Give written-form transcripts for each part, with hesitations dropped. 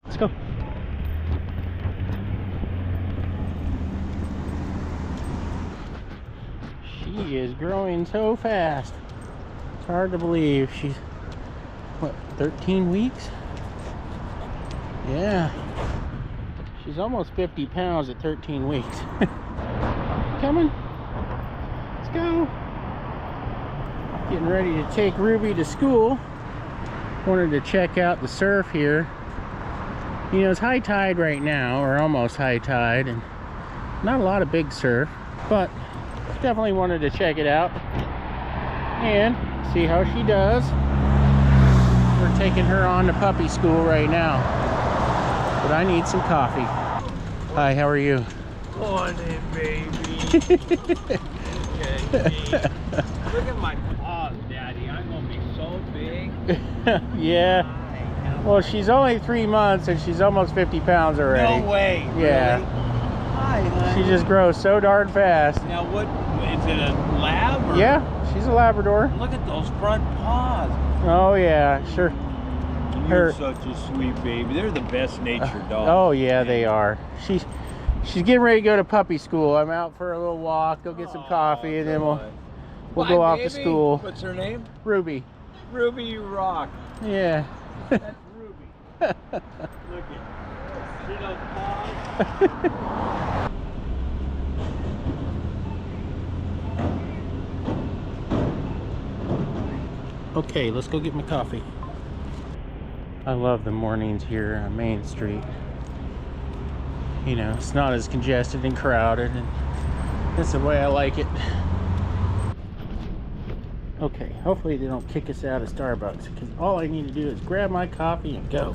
Let's go. She is growing so fast. It's hard to believe. She's, what, 13 weeks? Yeah. She's almost 50 pounds at 13 weeks. Coming. Let's go. Getting ready to take Ruby to school. Wanted to check out the surf here. You know, it's high tide right now, or almost high tide, and not a lot of big surf, but definitely wanted to check it out and see how she does. We're taking her on to puppy school right now, but I need some coffee. Hi, how are you? Morning, baby. Look at my paws, Daddy. I'm gonna be so big. Yeah. Well, she's only 3 months and she's almost 50 pounds already. No way. Yeah. Really? Hi, honey. She just grows so darn fast. Now, what is it? A lab? Or? Yeah, she's a Labrador. Look at those front paws. Oh yeah, sure. You're such a sweet baby. They're the best natured dogs. Oh yeah, they are. She's getting ready to go to puppy school. I'm out for a little walk, go get some coffee, and then we'll Bye, go off baby. to school. What's her name? Ruby. Ruby, you rock. Yeah. That's Ruby. Look at. See those paws? Okay, let's go get my coffee. I love the mornings here on Main Street. You know, it's not as congested and crowded, and that's the way I like it. Okay, hopefully they don't kick us out of Starbucks, because all I need to do is grab my coffee and go.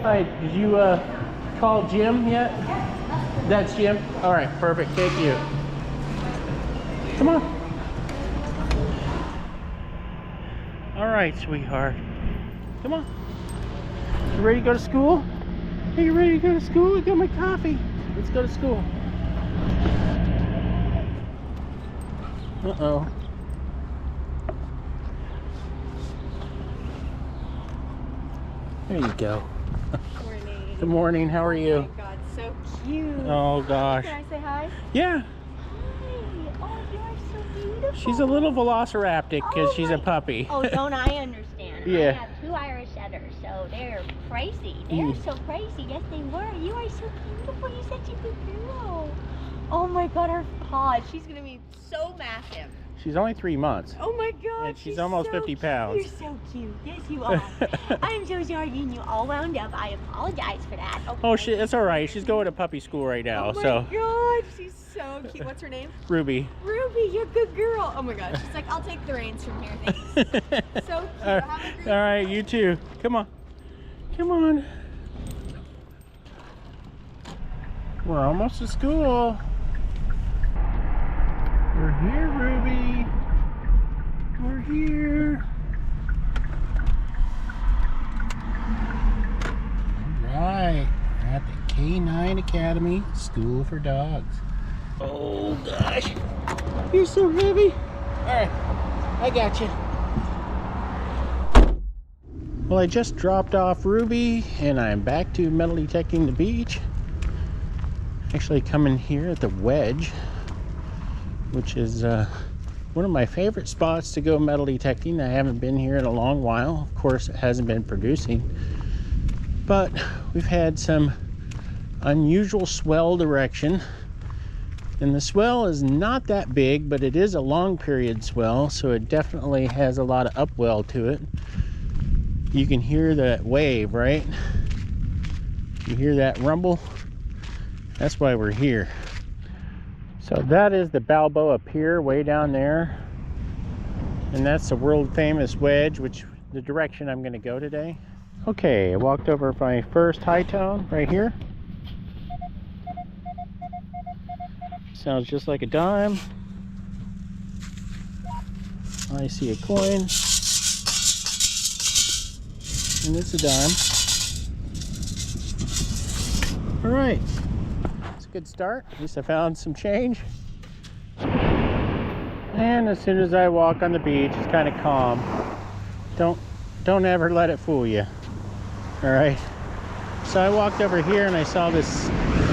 Hi, did you call Jim yet? That's Jim? All right, perfect, thank you. Come on. All right, sweetheart. Come on. You ready to go to school? Are you ready to go to school? I got my coffee. Let's go to school. Uh-oh. There you go. Morning. Good morning, how are you? Oh my God, so cute. Oh gosh. Can I say hi? Yeah. Hi. Oh, you are so beautiful. She's a little velociraptor because she's a puppy. Oh, don't I understand? Yeah. I have 2 Irish setters, so they're crazy. They're so crazy. Yes, they were. You are so beautiful. You're such a good girl. Oh my God, her paws. She's going to be so massive. She's only 3 months. Oh my God. And she's almost 50 pounds. You're so cute. Yes, you are. I'm so sorry getting you all wound up. I apologize for that. Okay. Oh, shit, it's all right. She's going to puppy school right now. Oh my So God, she's so cute. What's her name? Ruby. Ruby, you're a good girl. Oh my God, she's like, I'll take the reins from here. Thanks. So cute. Have a great All right, you too. Come on. Come on. We're almost to school. We're here, Ruby. We're here. All right. We're at the K9 Academy School for Dogs. Oh, gosh. You're so heavy. All right. I got you. Well, I just dropped off Ruby, and I'm back to metal detecting the beach. Actually coming here at the Wedge, which is one of my favorite spots to go metal detecting. I haven't been here in a long while. Of course, it hasn't been producing, but we've had some unusual swell direction, and the swell is not that big, but it is a long period swell, so it definitely has a lot of upwell to it. You can hear that wave, right? You hear that rumble? That's why we're here. So that is the Balboa Pier way down there, and that's the world famous Wedge, which the direction I'm going to go today. Okay, I walked over my first high tone right here. Sounds just like a dime. I see a coin, and it's a dime. All right, it's a good start. At least I found some change. And as soon as I walk on the beach, it's kind of calm. Don't ever let it fool you. All right. So I walked over here and I saw this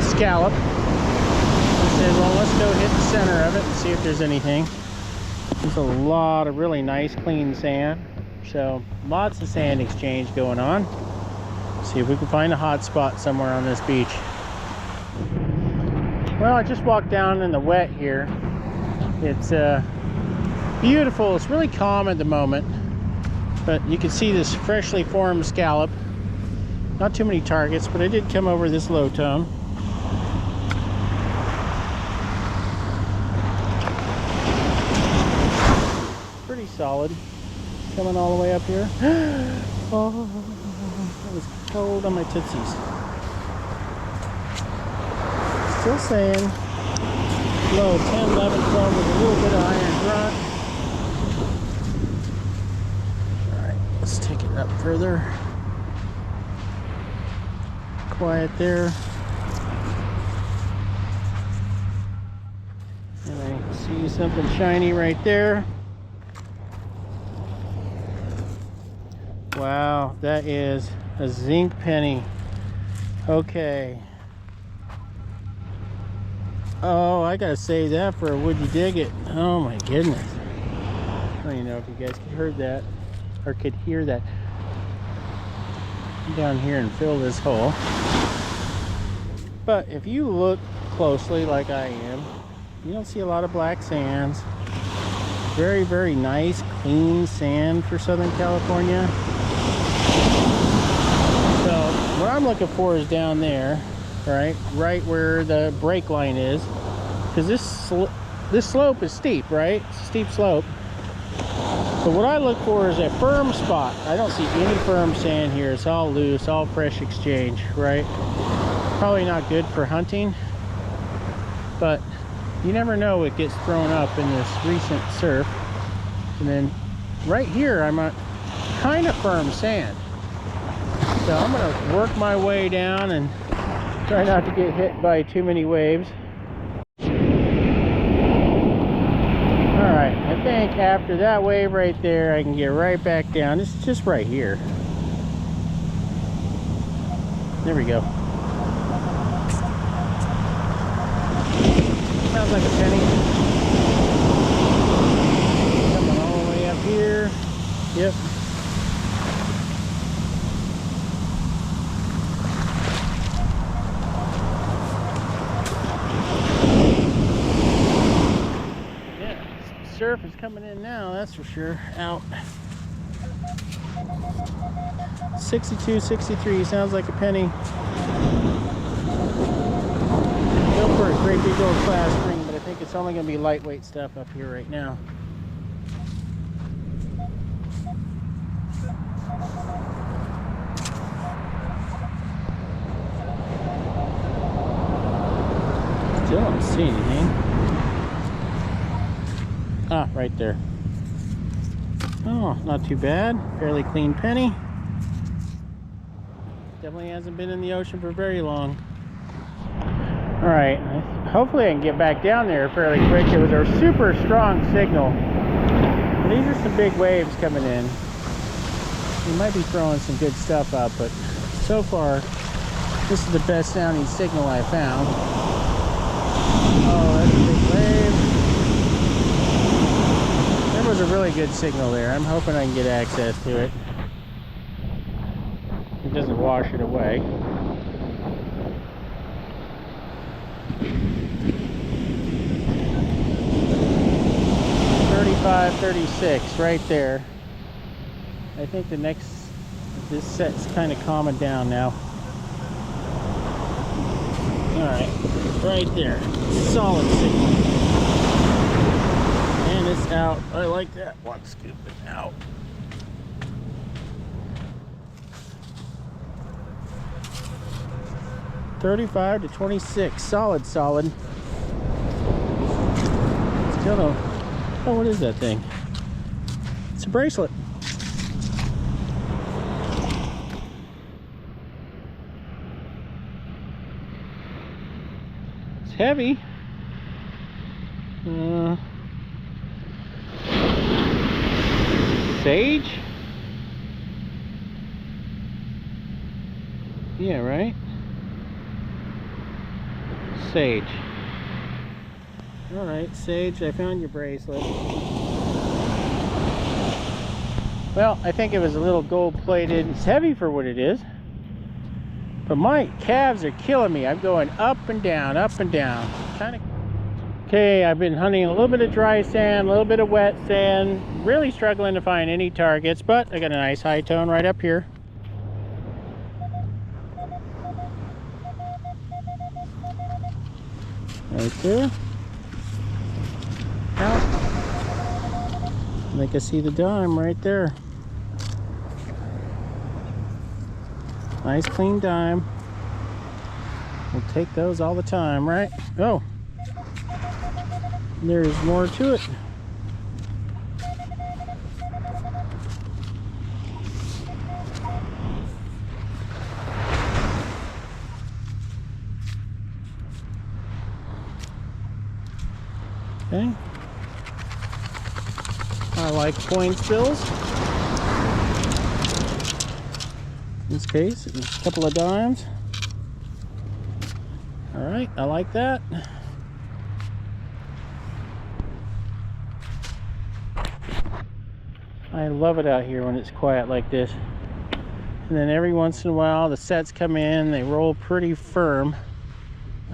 scallop. I said, well, let's go hit the center of it and see if there's anything. There's a lot of really nice, clean sand. So lots of sand exchange going on. See if we can find a hot spot somewhere on this beach. Well, I just walked down in the wet here. It's beautiful. It's really calm at the moment. But you can see this freshly formed scallop. Not too many targets, but I did come over this low tone. Pretty solid. Coming all the way up here. Oh, that was cold on my tootsies. Still saying low 10, 11, 12 with a little bit of iron grunt. Alright, let's take it up further. Quiet there. And I see something shiny right there. Wow, that is a zinc penny. Okay. Oh, I gotta save that for a Would You Dig It. Oh my goodness. I don't even know if you guys could heard that or could hear that. Come down here and fill this hole. But if you look closely like I am, you don't see a lot of black sands. Very, very nice, clean sand for Southern California. So what I'm looking for is down there, right where the break line is, because this slope is steep, right? It's a steep slope. So what I look for is a firm spot. I don't see any firm sand here. It's all loose, all fresh exchange, right? Probably not good for hunting, but you never know what gets thrown up in this recent surf. And then right here, I'm on kind of firm sand. So I'm gonna work my way down and try not to get hit by too many waves. All right, I think after that wave right there, I can get right back down. It's just right here. There we go. Sounds like a penny. Coming all the way up here. Yep. Surf is coming in now, that's for sure. Out. 62, 63, sounds like a penny. Go for a great big old class ring, but I think it's only going to be lightweight stuff up here right now. Still don't see anything. Ah, right there. Oh, not too bad. Fairly clean penny. Definitely hasn't been in the ocean for very long. All right, hopefully I can get back down there fairly quick. It was a super strong signal. And these are some big waves coming in. We might be throwing some good stuff up, but so far, this is the best sounding signal I found. Oh, that's a big wave. There was a really good signal there. I'm hoping I can get access to it. It doesn't wash it away. $35, $36 right there. I think this set's kind of calming down now. Alright, right there. Solid signal. And it's out. I like that one scooping out. $35 to $26. Solid. Still don't. Oh, what is that thing? It's a bracelet. It's heavy. Sage? Yeah, right? Sage. Alright, Sage, I found your bracelet. Well, I think it was a little gold-plated. It's heavy for what it is. But my calves are killing me. I'm going up and down, up and down. Okay, I've been hunting a little bit of dry sand, a little bit of wet sand. Really struggling to find any targets, but I got a nice high tone right up here. Right there. Out. And I can see the dime right there. Nice clean dime. We'll take those all the time, right? Oh, there's more to it. Okay. I like coin spills. In this case, a couple of dimes. All right, I like that. I love it out here when it's quiet like this. And then every once in a while the sets come in, they roll pretty firm.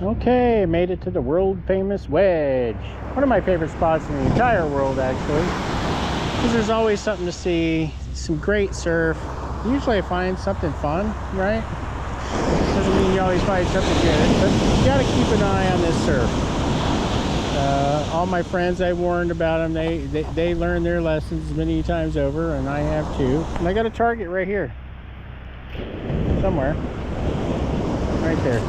Okay, made it to the world famous Wedge. One of my favorite spots in the entire world, actually. Because there's always something to see, some great surf. Usually I find something fun, right? Doesn't mean you always find something good, but you gotta keep an eye on this surf. All my friends I warned about them, they learned their lessons many times over, and I have too. And I got a target right here. Somewhere. Right there.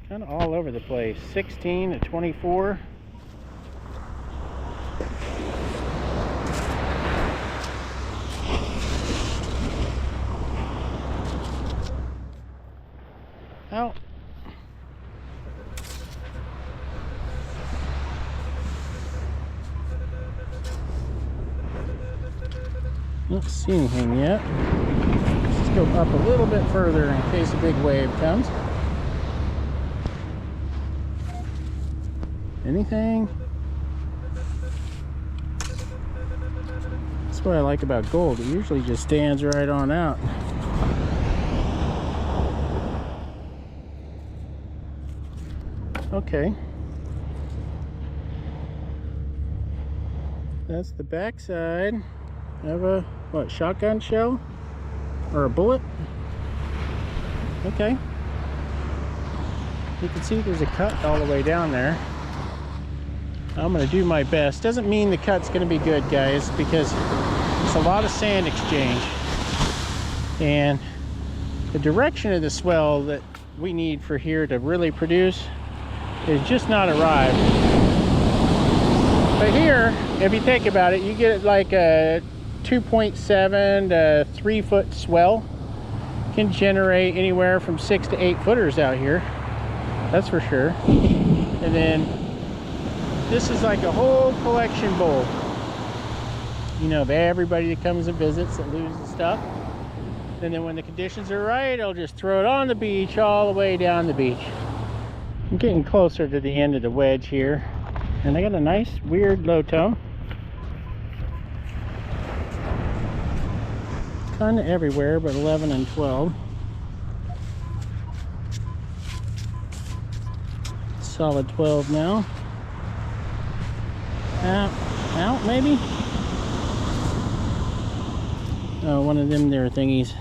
Kind of all over the place. 16 to 24. Out. Don't see anything yet. Let's go up a little bit further in case a big wave comes. Anything? That's what I like about gold. It usually just stands right on out. Okay. That's the backside of a, what, shotgun shell? Or a bullet? Okay. You can see there's a cut all the way down there. I'm going to do my best. Doesn't mean the cut's going to be good, guys, because it's a lot of sand exchange. And the direction of the swell that we need for here to really produce is just not arrived. But here, if you think about it, you get like a 2.7 to 3 foot swell. Can generate anywhere from 6 to 8 footers out here. That's for sure. And then this is like a whole collection bowl. You know, of everybody that comes and visits that loses stuff. And then when the conditions are right, I'll just throw it on the beach all the way down the beach. I'm getting closer to the end of the wedge here. And I got a nice, weird low tone. Kind of everywhere, but 11 and 12. Solid 12 now. Out maybe? Oh, one of them there thingies.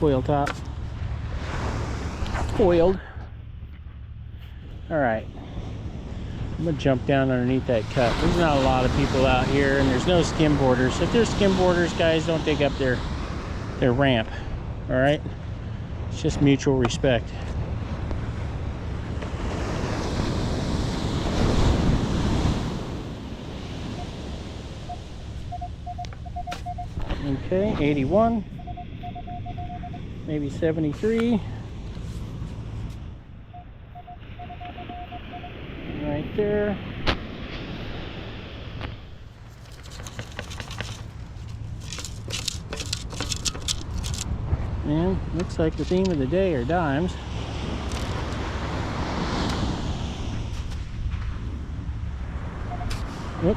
Foil top. Foiled. Alright. I'm gonna jump down underneath that cut. There's not a lot of people out here, and there's no skim boarders. If there's skim boarders, guys, don't dig up their ramp. Alright? It's just mutual respect. Okay, 81. maybe 73. Right there. And looks like the theme of the day are dimes. Whoop.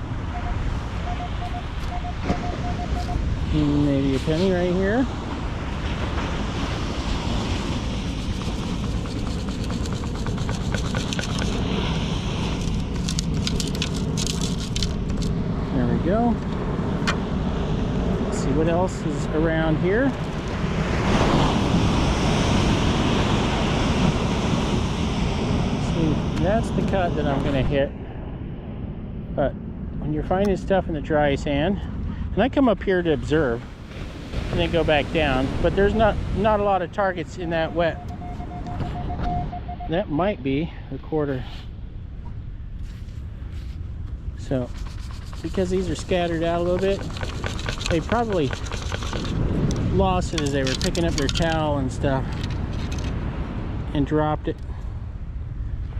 Maybe a penny right here. There we go. Let's see what else is around here. See, that's the cut that I'm going to hit. But when you're finding stuff in the dry sand, and I come up here to observe and then go back down, but there's not a lot of targets in that wet. That might be a quarter. So because these are scattered out a little bit, they probably lost it as they were picking up their towel and stuff and dropped it.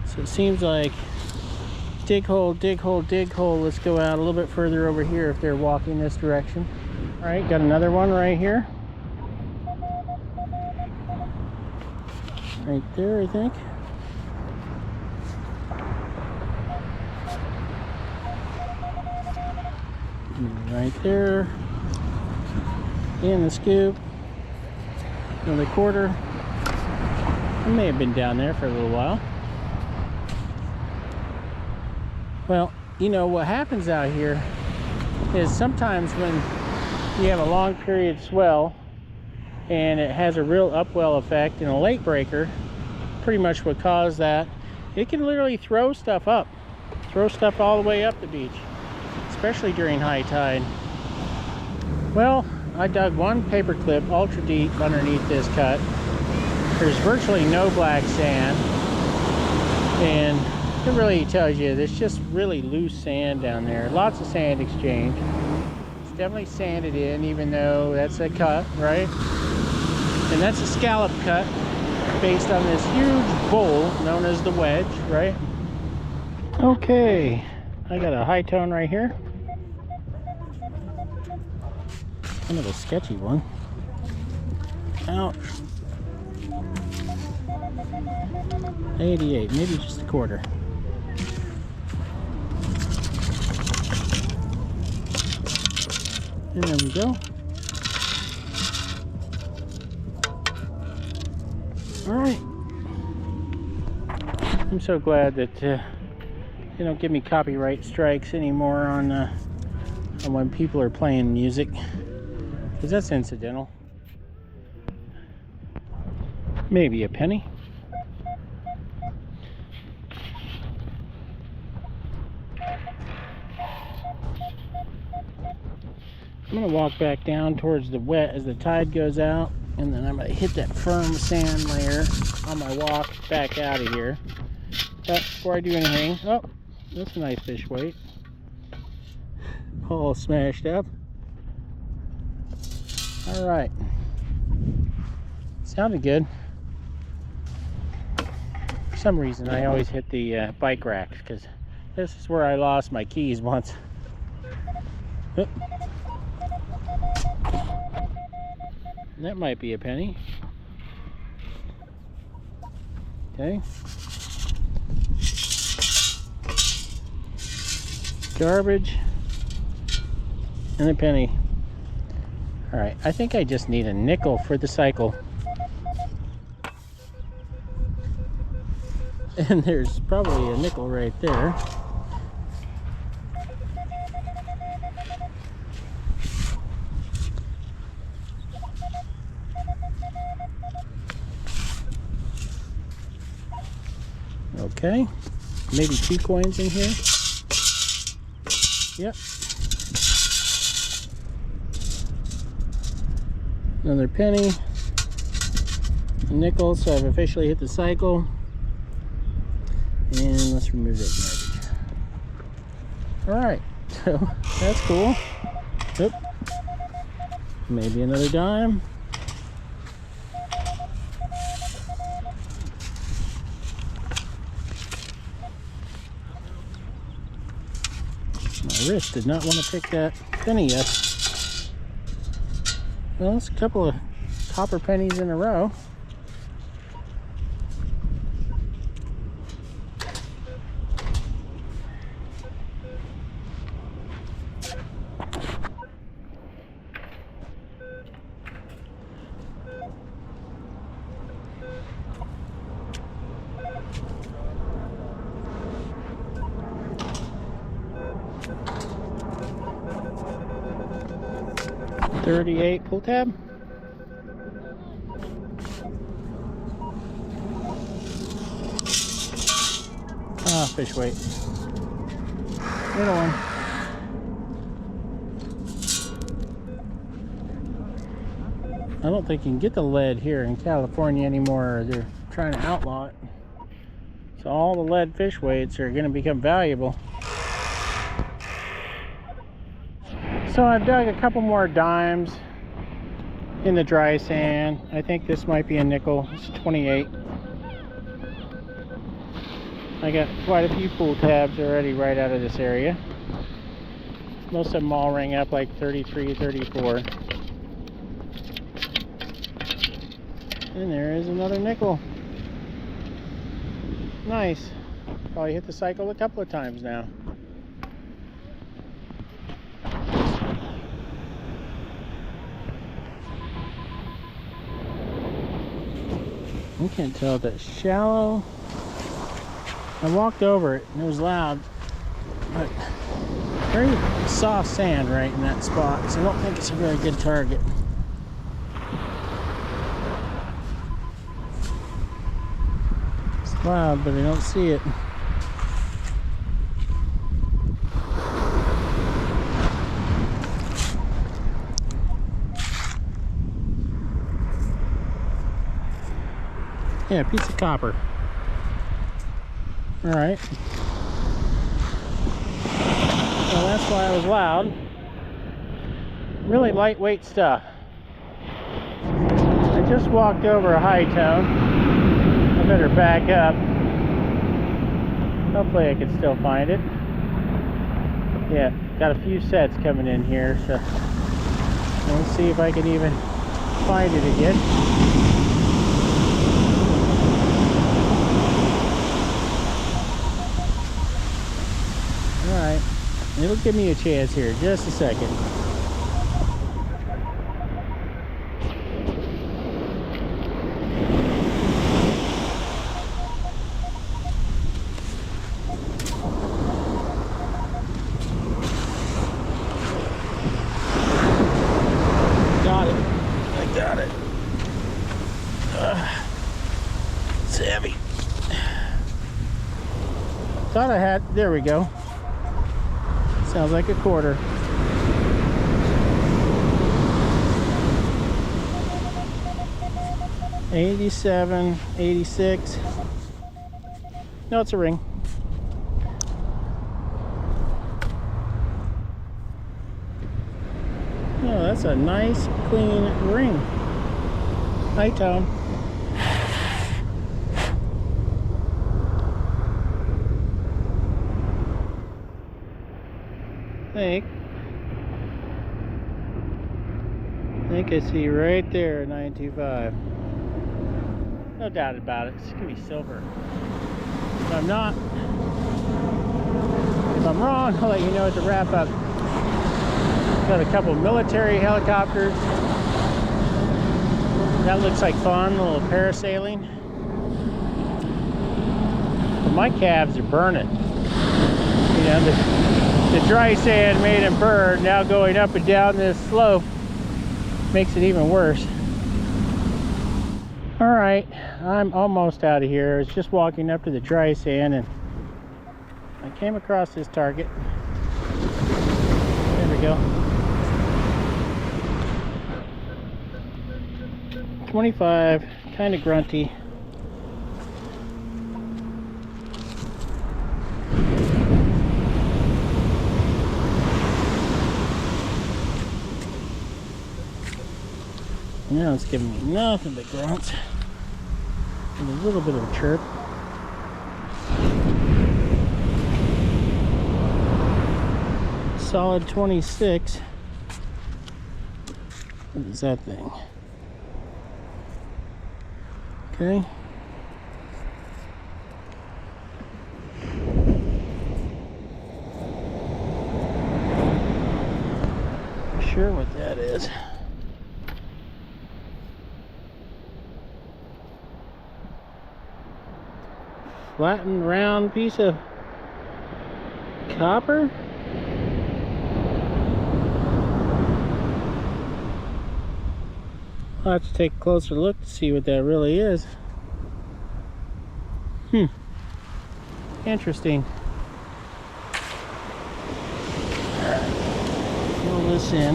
So it seems like dig hole, dig hole, dig hole. Let's go out a little bit further over here if they're walking this direction. All right, got another one right here. Right there, I think. Right there. In the scoop. Another quarter. I may have been down there for a little while. Well, you know what happens out here is sometimes when you have a long period swell and it has a real upwell effect in a lake breaker, pretty much what caused that, it can literally throw stuff up, throw stuff all the way up the beach, especially during high tide. Well, I dug one paper clip ultra deep underneath this cut. There's virtually no black sand, and it really tells you there's just really loose sand down there. Lots of sand exchange. It's definitely sanded in, even though that's a cut, right? And that's a scallop cut based on this huge bowl known as the Wedge, right? Okay, I got a high tone right here. Kind of a sketchy one. Ouch. 88, maybe just a quarter. And there we go. All right. I'm so glad that they don't give me copyright strikes anymore on when people are playing music, because that's incidental. Maybe a penny. I'm going to walk back down towards the wet as the tide goes out, and then I'm going to hit that firm sand layer on my walk back out of here. But before I do anything, oh, that's a nice fish weight. All smashed up. All right. Sounded good. For some reason, I always hit the bike racks, because this is where I lost my keys once. Oop. That might be a penny. Okay. Garbage. And a penny. Alright, I think I just need a nickel for the cycle. And there's probably a nickel right there. Okay, maybe 2 coins in here. Yep. Another penny, a nickel, so I've officially hit the cycle. And let's remove that garbage. Alright, so that's cool. Oop. Maybe another dime. My wrist did not want to pick that penny up. Well, it's a couple of copper pennies in a row. $38 pull tab. Ah, fish weight. Little one. I don't think you can get the lead here in California anymore. They're trying to outlaw it. So all the lead fish weights are going to become valuable. So I've dug a couple more dimes in the dry sand. I think this might be a nickel. It's 28. I got quite a few pull tabs already right out of this area. Most of them all ring up like 33, 34. And there is another nickel. Nice. Probably hit the cycle a couple of times now. You can't tell if it's shallow. I walked over it and it was loud, but very soft sand right in that spot, so I don't think it's a very good target. It's loud, but I don't see it. Yeah, a piece of copper. All right. Well, that's why it was loud. Really lightweight stuff. I just walked over a high tone. I better back up. Hopefully I can still find it. Yeah, got a few sets coming in here, so let's see if I can even find it again. Alright, it'll give me a chance here, just a second. Got it. I got it. It's heavy. Thought I had, there we go. Sounds like a quarter. $87, $86. No, it's a ring. Oh, that's a nice clean ring. High tone. I think I see right there 925. No doubt about it. It's gonna be silver. If I'm not, if I'm wrong, I'll let you know at the wrap up. Got a couple military helicopters. That looks like fun, a little parasailing. But my calves are burning. You know, the dry sand made them burn. Now going up and down this slope makes it even worse. All right, I'm almost out of here. I was just walking up to the dry sand and I came across this target. There we go. 25, kind of grunty. Now it's giving me nothing but grunts and a little bit of a chirp. solid 26. What is that thing? Okay. Not sure what that is. Flattened round piece of copper. I'll have to take a closer look to see what that really is. Interesting. Alright, fill this in.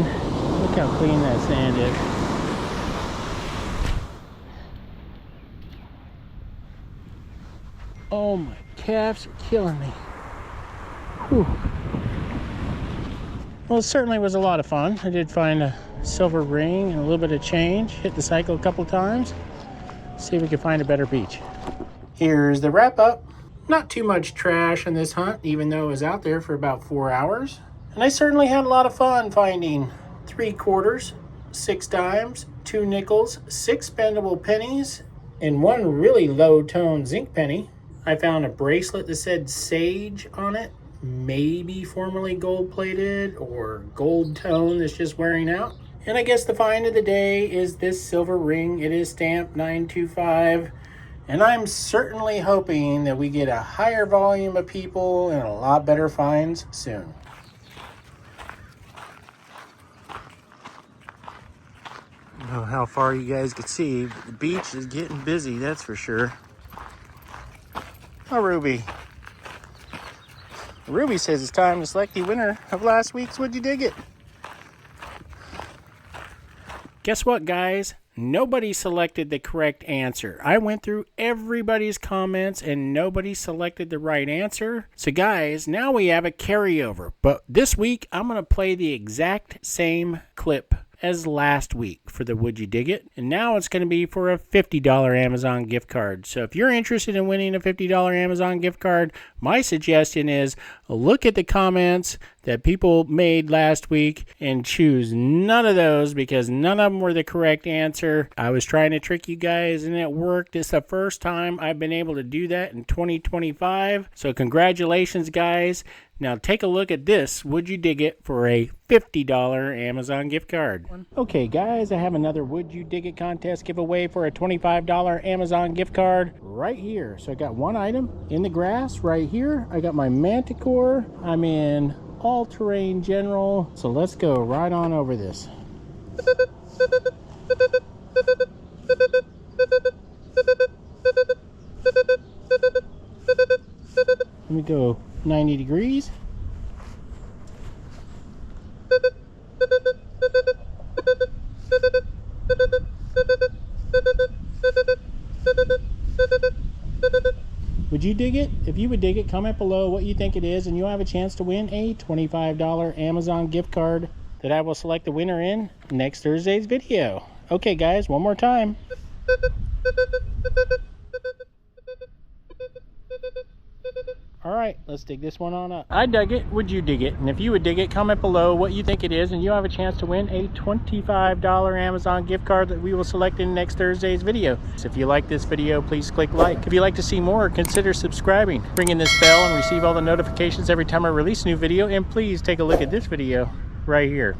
Look how clean that sand is. Oh, my calves are killing me. Whew. Well, it certainly was a lot of fun. I did find a silver ring and a little bit of change. Hit the cycle a couple times. See if we can find a better beach. Here's the wrap up. Not too much trash on this hunt, even though it was out there for about 4 hours. And I certainly had a lot of fun finding 3 quarters, 6 dimes, 2 nickels, 6 spendable pennies, and 1 really low-tone zinc penny. I found a bracelet that said Sage on it, maybe formerly gold-plated or gold tone that's just wearing out. And I guess the find of the day is this silver ring. It is stamped 925, and I'm certainly hoping that we get a higher volume of people and a lot better finds soon. I don't know how far you guys can see, but the beach is getting busy, that's for sure. Oh, Ruby. Ruby says it's time to select the winner of last week's Would You Dig It? Guess what, guys? Nobody selected the correct answer. I went through everybody's comments and nobody selected the right answer. So guys, now we have a carryover. But this week, I'm going to play the exact same clip as last week for the Would You Dig It? And now it's going to be for a $50 Amazon gift card. So if you're interested in winning a $50 Amazon gift card, my suggestion is look at the comments that people made last week and choose none of those because none of them were the correct answer. I was trying to trick you guys and it worked. It's the first time I've been able to do that in 2025. So congratulations, guys. Now take a look at this. Would you dig it for a $50 Amazon gift card? Okay, guys, I have another Would You Dig It contest giveaway for a $25 Amazon gift card right here. So I got one item in the grass right here. I got my Manticore. I'm in all-terrain general. So let's go right on over this. Let me go 90 degrees. Would you dig it? If you would dig it, comment below what you think it is, and you'll have a chance to win a $25 Amazon gift card that I will select the winner in next Thursday's video. Okay, guys, one more time. All right, let's dig this one on up. I dug it. Would you dig it? And if you would dig it, comment below what you think it is, and you'll have a chance to win a $25 Amazon gift card that we will select in next Thursday's video. So if you like this video, please click like. If you'd like to see more, consider subscribing. Ring in this bell and receive all the notifications every time I release a new video. And please take a look at this video right here.